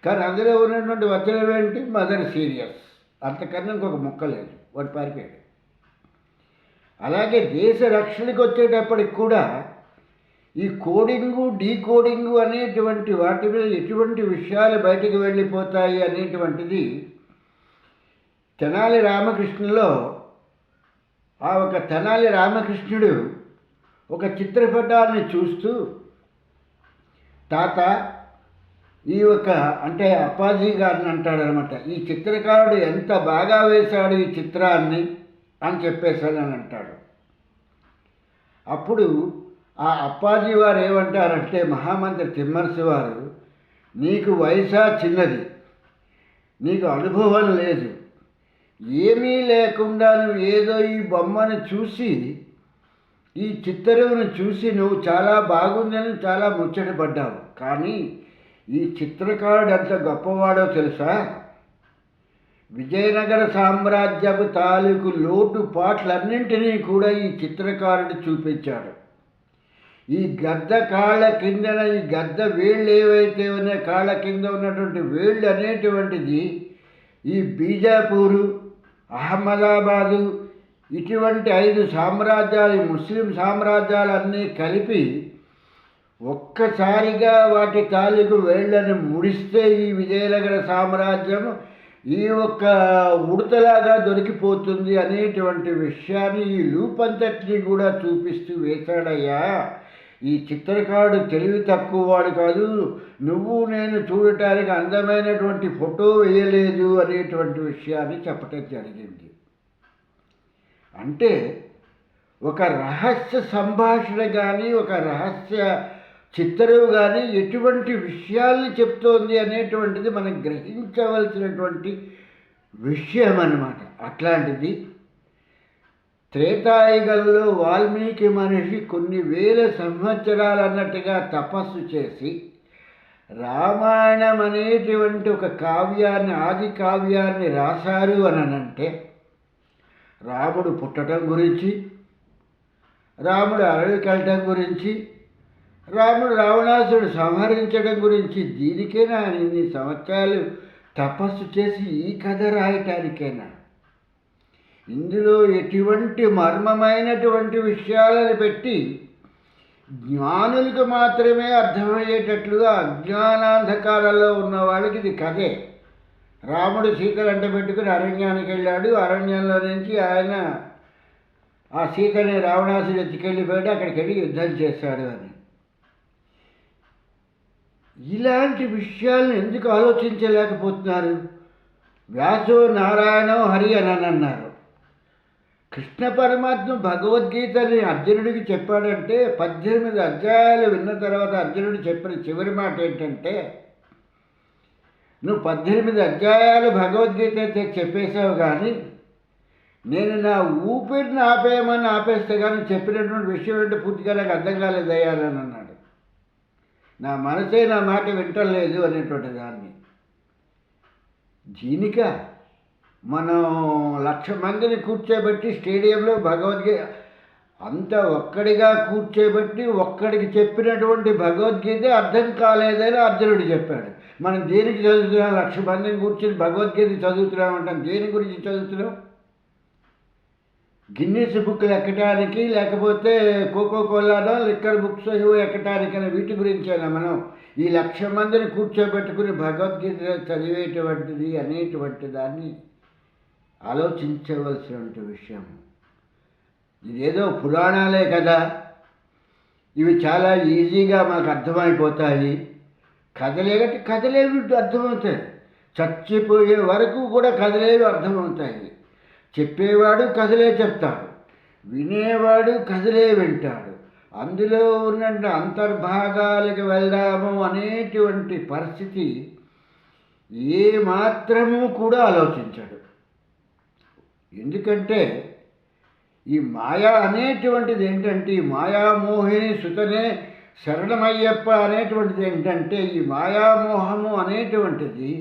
కానీ అందులో ఉన్నటువంటి వచనం ఏంటి, మదర్ సీరియస్, అంతకన్నా ఇంకొక ముక్క లేదు, వాడు పారిపోయాడు. అలాగే దేశ రక్షణకు వచ్చేటప్పటికి కూడా ఈ కోడింగు డీకోడింగు అనేటువంటి వాటి మీద ఎటువంటి విషయాలు బయటికి వెళ్ళిపోతాయి అనేటువంటిది తెనాలి రామకృష్ణులో ఆ ఒక తెనాలి రామకృష్ణుడు ఒక చిత్రపటాన్ని చూస్తూ, తాత ఈ ఒక అంటే అప్పాజీ గారిని అంటాడనమాట, ఈ చిత్రకారుడు ఎంత బాగా వేశాడు ఈ చిత్రాన్ని అని చెప్పేసాను అని అంటాడు. అప్పుడు ఆ అప్పాజీ వారు ఏమంటారంటే, మహామంత్రి తిమ్మర్సి వారు, నీకు వయసా చిన్నది, నీకు అనుభవం లేదు, ఏమీ లేకుండా నువ్వు ఏదో ఈ బొమ్మను చూసి ఈ చిత్రమును చూసి నువ్వు చాలా బాగుందని చాలా ముచ్చటపడ్డావు, కానీ ఈ చిత్రకారుడు ఎంత గొప్పవాడో తెలుసా, విజయనగర సామ్రాజ్యపు తాలూకు లోటుపాట్లన్నింటినీ కూడా ఈ చిత్రకారుడు చూపించాడు. ఈ గద్ద కాళ్ళ కిందన ఈ గద్ద వేళ్ళు ఏవైతే ఉన్నాయో కాళ్ళ కింద ఉన్నటువంటి వేళ్ళు అనేటువంటిది ఈ బీజాపూరు, అహ్మదాబాదు ఇటువంటి 5 సామ్రాజ్యాలు, ముస్లిం సామ్రాజ్యాలన్నీ కలిపి ఒక్కసారిగా వాటి తాలూకు వేళ్లను ముడిస్తే ఈ విజయనగర సామ్రాజ్యం ఈ ఒక్క ఉడతలాగా దొరికిపోతుంది అనేటువంటి విషయాన్ని ఈ లూపంతటిని కూడా చూపిస్తూ వేశాడయ్యా. ఈ చిత్రకారుడు తెలివి తక్కువ వాడు కాదు, నువ్వు నేను చూడటానికి అందమైనటువంటి ఫోటో వేయలేదు అనేటువంటి విషయాన్ని చెప్పటం జరిగింది. అంటే ఒక రహస్య సంభాషణ కానీ ఒక రహస్య చిత్రం కానీ ఎటువంటి విషయాల్ని చెప్తోంది అనేటువంటిది మనం గ్రహించవలసినటువంటి విషయం అన్నమాట. అట్లాంటిది త్రేతాయుగంలో వాల్మీకి మనిషి కొన్ని వేల సంవత్సరాలు అన్నట్టుగా తపస్సు చేసి రామాయణం అనేటువంటి ఒక కావ్యాన్ని, ఆది కావ్యాన్ని రాశారు అనంటే రాముడు పుట్టడం గురించి, రాముడు అడవికి వెళ్ళటం గురించి, రాముడు రావణాసుడు సంహరించడం గురించి, దీనికైనా ఇన్ని సంవత్సరాలు తపస్సు చేసి ఈ కథ రాయటానికైనా? ఇందులో ఎటువంటి మర్మమైనటువంటి విషయాలను పెట్టి జ్ఞానులకు మాత్రమే అర్థమయ్యేటట్లుగా అజ్ఞానాంధకారంలో ఉన్న వాళ్ళకి ఇది కథే. రాముడు సీతలు అంట పెట్టుకుని అరణ్యానికి వెళ్ళాడు, అరణ్యంలో నుంచి ఆయన ఆ సీతని రావణాసుడు ఎత్తుకెళ్ళిపోయాడు, అక్కడికి వెళ్ళి యుద్ధం చేశాడు అని. ఇలాంటి విషయాలను ఎందుకు ఆలోచించలేకపోతున్నారు? వ్యాసో నారాయణో హరి అని అన్నారు. కృష్ణ పరమాత్మ భగవద్గీతని అర్జునుడికి చెప్పాడంటే 18 అధ్యాయాలు విన్న తర్వాత అర్జునుడు చెప్పిన చివరి మాట ఏంటంటే, నువ్వు 18 అధ్యాయాలు భగవద్గీత అయితే చెప్పేశావు, కానీ నేను నా ఊపిరిని ఆపేయమని ఆపేస్తే కానీ చెప్పినటువంటి విషయం ఏంటో పూర్తిగా నాకు అర్థం కాలేదయ్యాలని అన్నాడు. నా మనసే నా మాట వింటలేదు అనేటువంటి దాన్ని. దీనిక మనం 1,00,000 మందిని కూర్చోబెట్టి స్టేడియంలో భగవద్గీత అంత ఒక్కడిగా కూర్చోబెట్టి ఒక్కడికి చెప్పినటువంటి భగవద్గీత అర్థం కాలేదని అర్జునుడు చెప్పాడు. మనం దేనికి చదువుతున్నాం? 1,00,000 మందిని కూర్చొని భగవద్గీత చదువుతున్నామంటాం. దేని గురించి చదువుతున్నాం? గిన్నీస్ బుక్లు ఎక్కడానికి, లేకపోతే కోకోకోలానో లిక్కర్ బుక్స్ ఎక్కడానికైనా వీటి గురించేనా మనం ఈ 1,00,000 మందిని కూర్చోబెట్టుకుని భగవద్గీత చదివేటువంటిది అనేటువంటి దాన్ని ఆలోచించవలసినటువంటి విషయం. ఇదేదో పురాణాలే కదా, ఇవి చాలా ఈజీగా మనకు అర్థమైపోతాయి. కథలేగట్టి కథలేవి అర్థమవుతాయి, చచ్చిపోయే వరకు కూడా కథలేవి అర్థమవుతాయి. చెప్పేవాడు కథలే చెప్తాడు, వినేవాడు కథలే వింటాడు. అందులో ఉన్న అంతర్భాగాలకు వెళ్దాము అనేటువంటి పరిస్థితి ఏమాత్రము కూడా ఆలోచించాడు. ఎందుకంటే ఈ మాయా అనేటువంటిది ఏంటంటే, ఈ మాయామోహిని సుతనే శరణమయ్యప్ప అనేటువంటిది ఏంటంటే, ఈ మాయామోహము అనేటువంటిది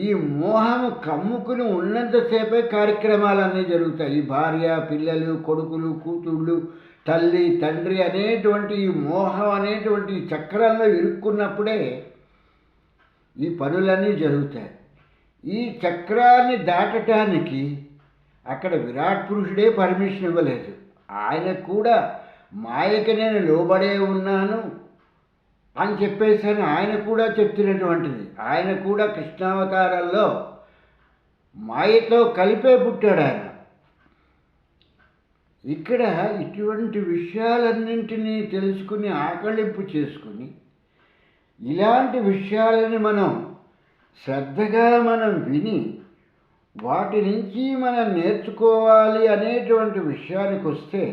ఈ మోహము కమ్ముకుని ఉన్నంతసేపే కార్యక్రమాలన్నీ జరుగుతాయి. ఈ భార్య, పిల్లలు, కొడుకులు, కూతుళ్ళు, తల్లి, తండ్రి అనేటువంటి ఈ మోహం అనేటువంటి ఈ చక్రంలో ఇరుక్కున్నప్పుడే ఈ పనులన్నీ జరుగుతాయి. ఈ చక్రాన్ని దాటటానికి అక్కడ విరాట్ పురుషుడే పర్మిషన్ ఇవ్వలేదు. ఆయన కూడా మాయకి నేను లోబడే ఉన్నాను అని చెప్పేసి ఆయన కూడా చెప్తున్నటువంటిది. ఆయన కూడా కృష్ణావతారంలో మాయతో కలిపే పుట్టాడు ఆయన. ఇక్కడ ఇటువంటి విషయాలన్నింటినీ తెలుసుకుని ఆకళింపు చేసుకుని ఇలాంటి విషయాలని మనం శ్రద్ధగా మనం విని వాటి నుంచి మనం నేర్చుకోవాలి అనేటువంటి విషయానికి వస్తే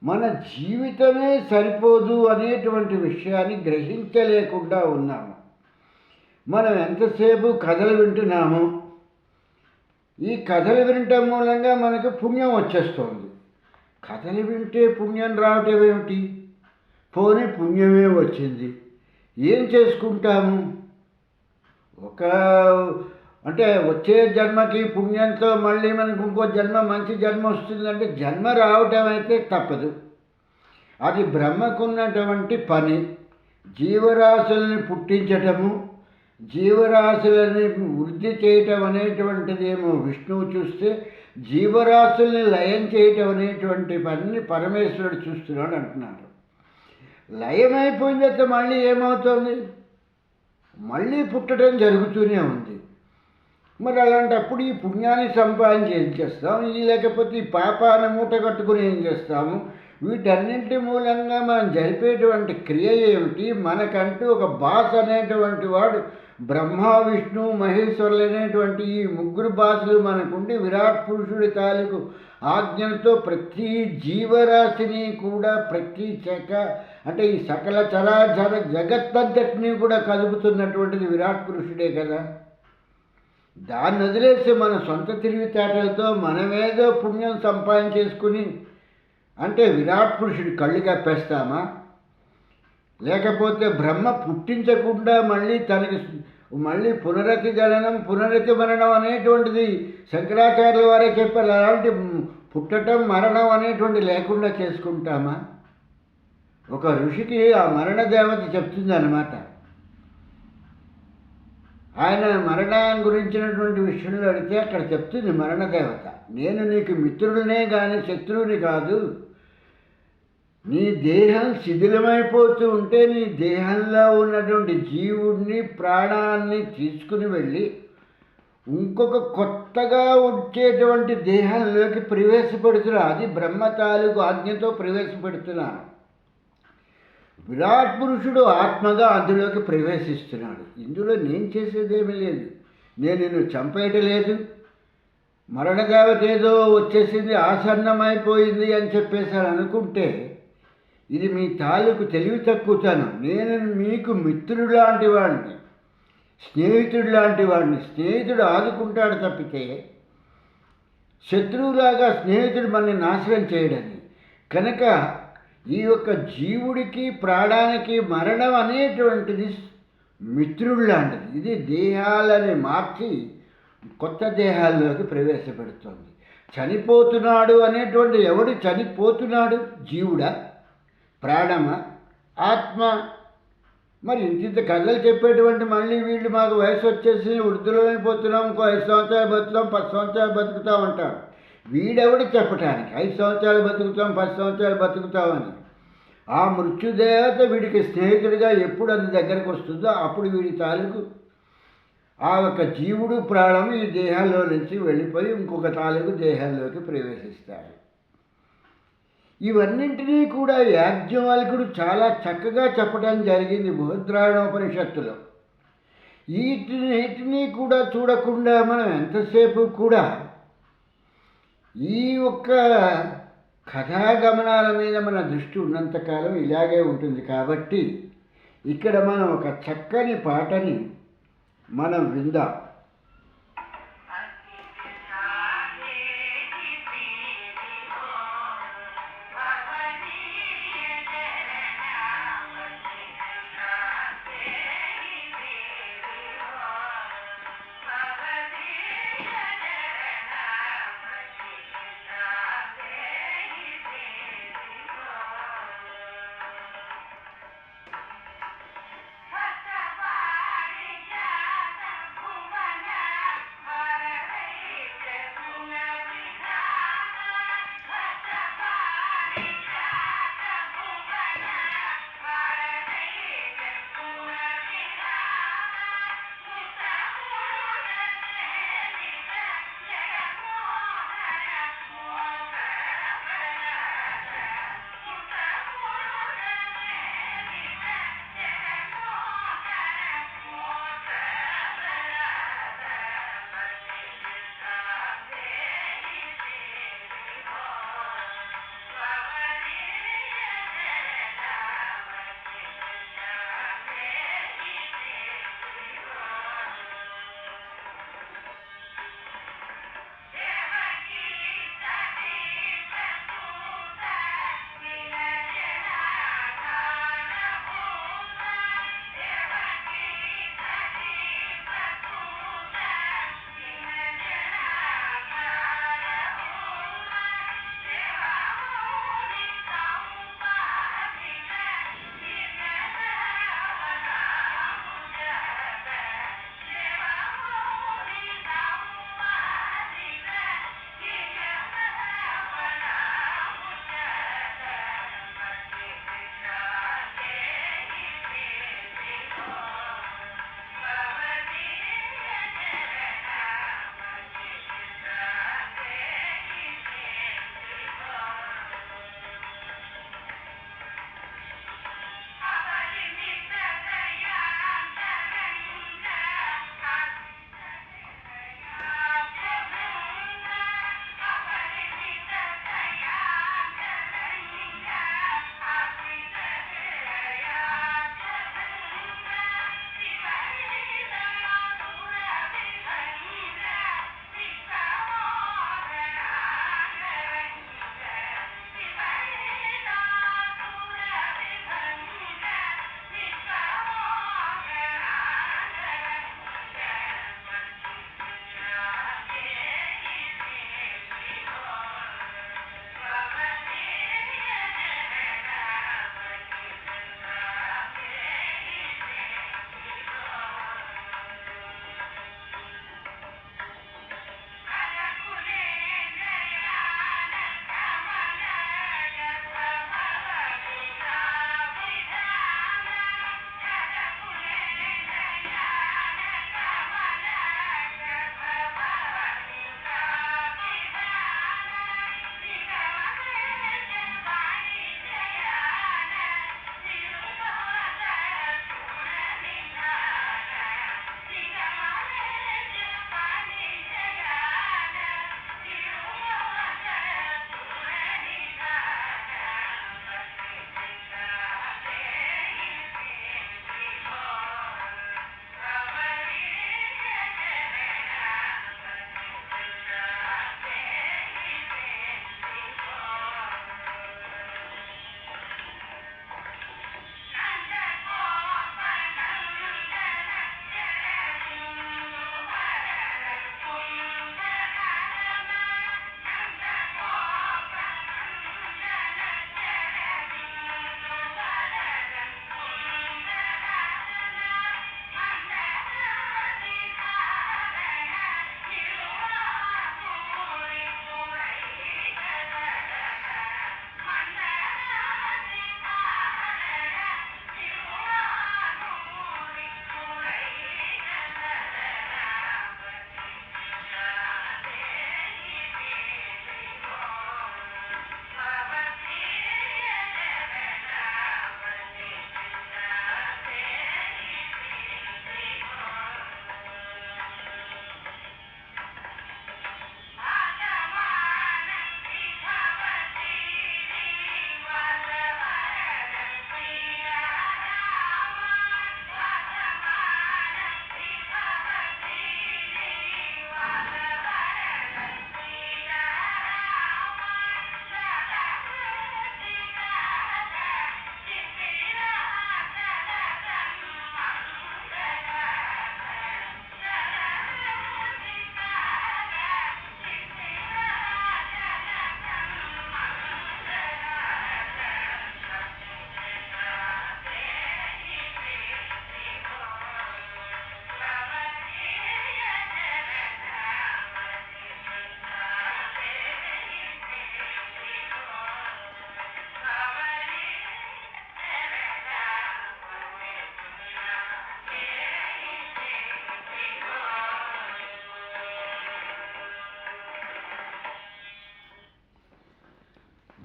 మన జీవితమే సరిపోదు అనేటువంటి విషయాన్ని గ్రహించలేకుండా ఉన్నాము. మనం ఎంతసేపు కథలు వింటున్నాము, ఈ కథలు వినటం మూలంగా మనకు పుణ్యం వచ్చేస్తుంది. కథలు వింటే పుణ్యం రావటం ఏమిటి? పోనీ పుణ్యమే వచ్చింది, ఏం చేసుకుంటాము? ఒక అంటే వచ్చే జన్మకి పుణ్యంతో మళ్ళీ మనకు ఇంకో జన్మ మంచి జన్మ వస్తుందంటే జన్మ రావటం అయితే తప్పదు. అది బ్రహ్మకున్నటువంటి పని. జీవరాశుల్ని పుట్టించటము, జీవరాశులని వృద్ధి చేయటం అనేటువంటిదేమో విష్ణువు చూస్తే, జీవరాశుల్ని లయం చేయటం అనేటువంటి పనిని పరమేశ్వరుడు చూస్తున్నాడు అంటున్నారు. లయమైపోయిన తర్వాత మళ్ళీ ఏమవుతుంది? మళ్ళీ పుట్టడం జరుగుతూనే ఉంది. మరి అలాంటప్పుడు ఈ పుణ్యాన్ని సంపాదించి ఏం చేస్తాం? లేకపోతే ఈ పాపాన్ని మూట కట్టుకుని ఏం చేస్తాము? వీటన్నింటి మూలంగా మనం జరిపేటువంటి క్రియ ఏమిటి? మనకంటూ ఒక బాస్ అనేటువంటి వాడు బ్రహ్మ, విష్ణు, మహేశ్వరులు అనేటువంటి ఈ ముగ్గురు బాసులు మనకుండి విరాట్ పురుషుడి తాలూకు ఆజ్ఞలతో ప్రతి జీవరాశిని కూడా, ప్రతి అంటే ఈ సకల చరాచర జగత్తంతటినీ కూడా కదుపుతున్నటువంటిది విరాట్ పురుషుడే కదా. దాన్ని వదిలేసి మన సొంత తెలివితేటలతో మనమేదో పుణ్యం సంపాదించేసుకుని అంటే విరాట్ పురుషుడి కళ్ళు కప్పేస్తామా? లేకపోతే బ్రహ్మ పుట్టించకుండా మళ్ళీ పునరతి జననం, పునరతి మరణం అనేటువంటిది శంకరాచార్యుల వారే చెప్పారు. అలాంటి పుట్టడం, మరణం అనేటువంటి లేకుండా చేసుకుంటామా? ఒక ఋషికి ఆ మరణ దేవత చెప్తుంది అన్నమాట. ఆయన మరణం గురించినటువంటి విషయంలో అడిగితే అక్కడ చెప్తుంది మరణదేవత, నేను నీకు మిత్రుడినే కానీ శత్రువుని కాదు. నీ దేహం శిథిలమైపోతూ ఉంటే నీ దేహంలో ఉన్నటువంటి జీవుడిని, ప్రాణాన్ని తీసుకుని వెళ్ళి ఇంకొక కొత్తగా వచ్చేటువంటి దేహంలోకి ప్రవేశపెడుతున్నా. అది బ్రహ్మ తాలూకు ఆజ్ఞతో ప్రవేశపెడుతున్నాను. విరాట్ పురుషుడు ఆత్మగా అందులోకి ప్రవేశిస్తున్నాడు. ఇందులో నేను చేసేదేమీ లేదు. నేను నిన్ను చంపేయటలేదు. మరణదేవత ఏదో వచ్చేసింది, ఆసన్నమైపోయింది అని చెప్పేసాను అనుకుంటే ఇది మీ తాలూకు తెలివి తక్కువతనం. నేను మీకు మిత్రుడు లాంటి వాడిని, స్నేహితుడు లాంటి వాడిని. స్నేహితుడు ఆదుకుంటాడు తప్పితే శత్రువులాగా స్నేహితుడు మనల్ని నాశనం చేయడని. కనుక ఈ యొక్క జీవుడికి, ప్రాణానికి మరణం అనేటువంటిది మిత్రుడు లాంటిది. ఇది దేహాలని మార్చి కొత్త దేహాల్లోకి ప్రవేశపెడుతుంది. చనిపోతున్నాడు అనేటువంటి ఎవడు చనిపోతున్నాడు? జీవుడా, ప్రాణమా, ఆత్మ? మరి ఇంత కథలు చెప్పేటువంటి మళ్ళీ వీళ్ళు మాకు వయసు వచ్చేసి వృద్ధులమైపోతున్నాం, ఇంకో 5 సంవత్సరాలు బతుకుతాం, 10 సంవత్సరాలు బతుకుతాం అంటారు. వీడెవడు చెప్పటానికి 5 సంవత్సరాలు బతుకుతాం, 10 సంవత్సరాలు బతుకుతామని? ఆ మృత్యుదేవత వీడికి స్నేహితుడిగా ఎప్పుడు అది దగ్గరకు వస్తుందో అప్పుడు వీడి తాలూకు ఆ యొక్క జీవుడు, ప్రాణం ఈ దేహంలో నుంచి వెళ్ళిపోయి ఇంకొక తాలూకు దేహంలోకి ప్రవేశిస్తాడు. ఇవన్నింటినీ కూడా యాజ్ఞవల్కుడు చాలా చక్కగా చెప్పడం జరిగింది బృహద్రాయణోపనిషత్తులో. వీటిని కూడా చూడకుండా మనం ఎంతసేపు కూడా ఈ ఒక్క కథాగమనాల మీద మన దృష్టి ఉన్నంతకాలం ఇలాగే ఉంటుంది. కాబట్టి ఇక్కడ మనం ఒక చక్కని పాటని మనం విందాం.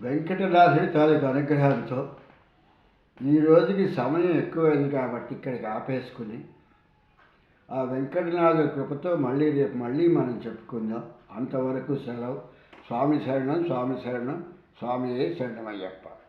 వెంకటనాథుడి తాలూకు అనుగ్రహంతో ఈ రోజుకి సమయం ఎక్కువైంది కాబట్టి ఇక్కడికి ఆపేసుకుని ఆ వెంకటనాథ కృపతో రేపు మళ్ళీ మనం చెప్పుకుందాం. అంతవరకు సెలవు. స్వామి శరణం, స్వామి శరణం, స్వామియే శరణమయ్యప్ప.